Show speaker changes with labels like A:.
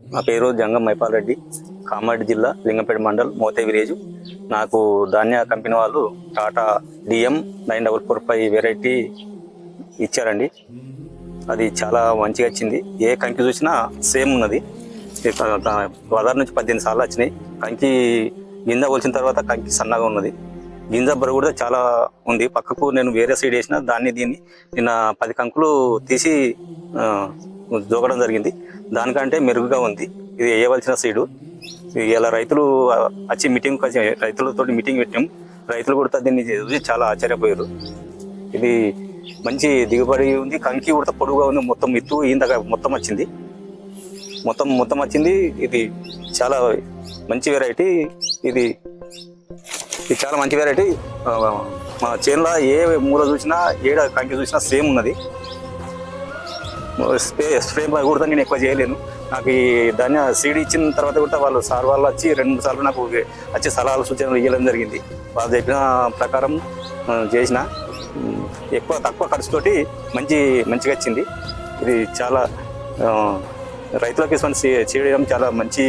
A: నా పేరు జంగం మైపాల్ రెడ్డి, కామారెడ్డి జిల్లా, లింగంపేట మండల్, మోతే విలేజ్. నాకు ధాన్య కంపెనీ వాళ్ళు టాటా DM 9445 వెరైటీ ఇచ్చారండి. అది చాలా మంచిగా వచ్చింది. ఏ కంకి చూసినా సేమ్ ఉన్నది. 16 నుంచి 18 సార్లు వచ్చినాయి. కంకి గింజ కొలిచిన తర్వాత కంకి సన్నగా ఉన్నది. గింజ బరువు కూడా చాలా ఉంది. పక్కకు నేను వేరే సైడ్ వేసిన దీన్ని నిన్న 10 కంకులు తీసి జోగడం జరిగింది. దానికంటే మెరుగుగా ఉంది. ఇది వేయవలసిన సీడు. ఇలా రైతులు వచ్చి రైతులతో మీటింగ్ పెట్టాం. రైతులు కూడా దీన్ని చూసి చాలా ఆశ్చర్యపోయారు. ఇది మంచి దిగుబడి ఉంది. కంకి కూడా పొడుగుగా ఉంది. మొత్తం ఇత్తు ఈంతగా మొత్తం వచ్చింది. మొత్తం వచ్చింది. ఇది చాలా మంచి వెరైటీ. ఇది చాలా మంచి వెరైటీ. మా చేనులో ఏ మూల చూసినా, ఏడ కంకి చూసినా సేమ్ ఉన్నది. స్ప్రే కూడా నేను ఎక్కువ చేయలేను. నాకు ఈ ధాన్య సీడ్ ఇచ్చిన తర్వాత కూడా వాళ్ళు వచ్చి 2-3 సార్లు నాకు వచ్చి సలహాలు సూచనలు ఇవ్వడం జరిగింది. వాళ్ళు చెప్పిన ప్రకారం చేసిన తక్కువ ఖర్చుతోటి మంచిగా వచ్చింది. ఇది చాలా రైతులకి చేయడం చాలా మంచి